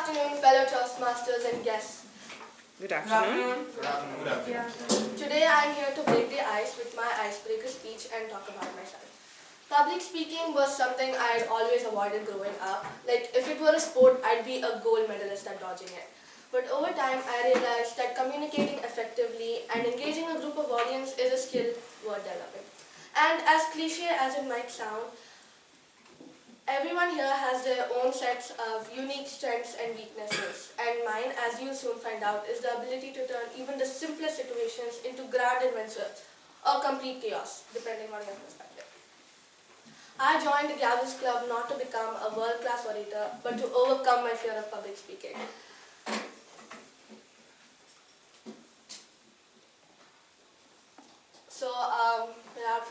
afternoon, fellow toastmasters and guests. Good afternoon. Good afternoon. Good afternoon. Today I am here to break the ice with my icebreaker speech and talk about myself. Public speaking was something I had always avoided growing up. Like, if it were a sport, I'd be a gold medalist at dodging it. But over time, I realized that communicating effectively and engaging a group of audience is a skill worth developing. And as cliche as it might sound, everyone here has their own sets of unique strengths and weaknesses. And mine, as you'll soon find out, is the ability to turn even the simplest situations into grand adventures or complete chaos, depending on your perspective. I joined the Gavel Club not to become a world-class orator, but to overcome my fear of public speaking. So, without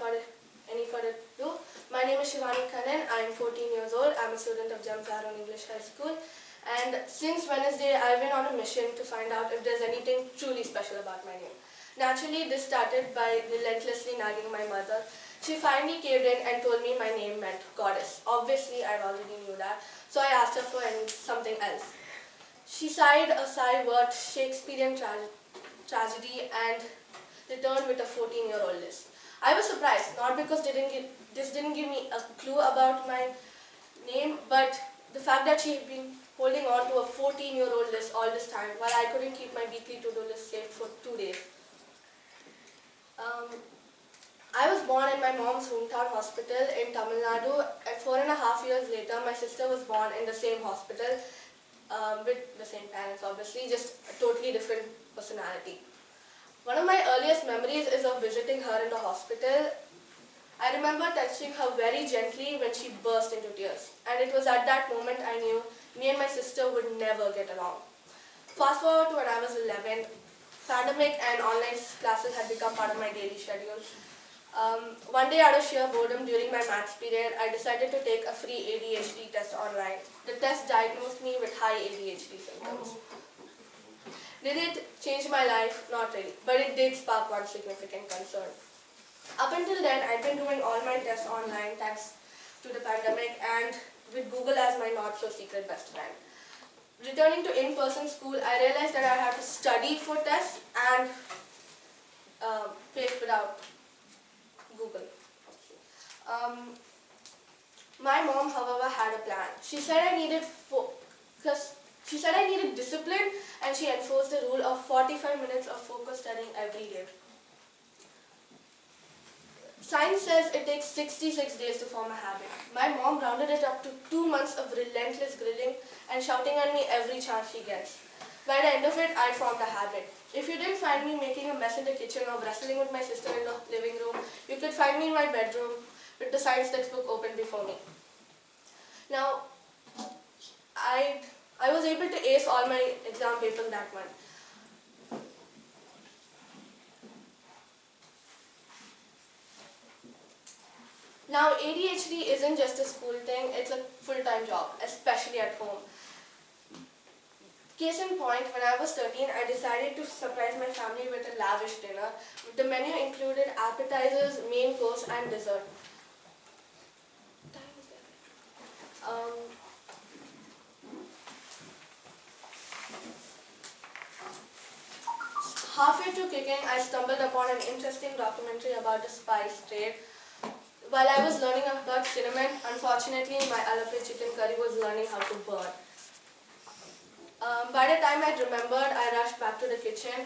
any further ado, my name is Shivani Kannan. I am 14 years old. I'm a student of Jamsaron English High School. And since Wednesday, I've been on a mission to find out if there's anything truly special about my name. Naturally, this started by relentlessly nagging my mother. She finally caved in and told me my name meant goddess. Obviously, I already knew that, so I asked her for something else. She sighed a sigh worth Shakespearean tragedy and returned with a 14-year-old list. I was surprised, not because this didn't give me a clue about my name, but the fact that she had been holding on to a 14-year-old list all this time while I couldn't keep my weekly to-do list saved for 2 days. I was born in my mom's hometown hospital in Tamil Nadu, and 4.5 years later, my sister was born in the same hospital with the same parents, obviously, just a totally different personality. One of my earliest memories is of visiting her in the hospital. I remember touching her very gently when she burst into tears, and it was at that moment I knew me and my sister would never get along. Fast forward to when I was 11, pandemic and online classes had become part of my daily schedule. One day, out of sheer boredom during my maths period, I decided to take a free ADHD test online. The test diagnosed me with high ADHD symptoms. Did it change my life? Not really, but it did spark one significant concern. Up until then, I'd been doing all my tests online thanks to the pandemic and with Google as my not-so-secret best friend. Returning to in-person school, I realized that I had to study for tests and face without Google. My mom, however, had a plan. She said I needed discipline, and she enforced the rule of 45 minutes of focused studying every day. Science says it takes 66 days to form a habit. My mom rounded it up to 2 months of relentless grilling and shouting at me every chance she gets. By the end of it, I'd formed a habit. If you didn't find me making a mess in the kitchen or wrestling with my sister in the living room, you could find me in my bedroom with the science textbook open before me. Now, I was able to ace all my exam papers that month. Now, ADHD isn't just a school thing, it's a full-time job, especially at home. Case in point, when I was 13, I decided to surprise my family with a lavish dinner. The menu included appetizers, main course, and dessert. Halfway through cooking, I stumbled upon an interesting documentary about the spice trade. While I was learning about cinnamon, unfortunately, my alapre chicken curry was learning how to burn. By the time I'd remembered, I rushed back to the kitchen.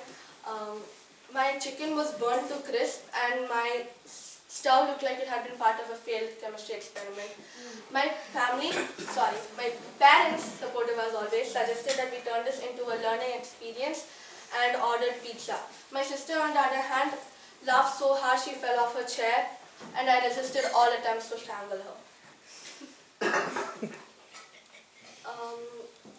My chicken was burnt to crisp, and my stove looked like it had been part of a failed chemistry experiment. My parents, supportive as always, suggested that we turn this into a learning experience and ordered pizza. My sister, on the other hand, laughed so hard she fell off her chair, and I resisted all attempts to strangle her.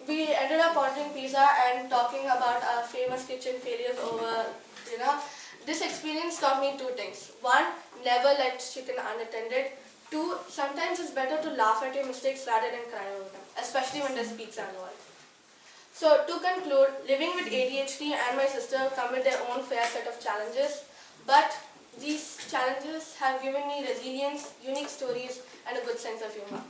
We ended up ordering pizza and talking about our famous kitchen failures over dinner. This experience taught me 2 things. 1, never let chicken unattended. 2, sometimes it's better to laugh at your mistakes rather than cry over them, especially when there's pizza involved. So to conclude, living with ADHD and my sister come with their own fair set of challenges, but these challenges have given me resilience, unique stories, and a good sense of humor.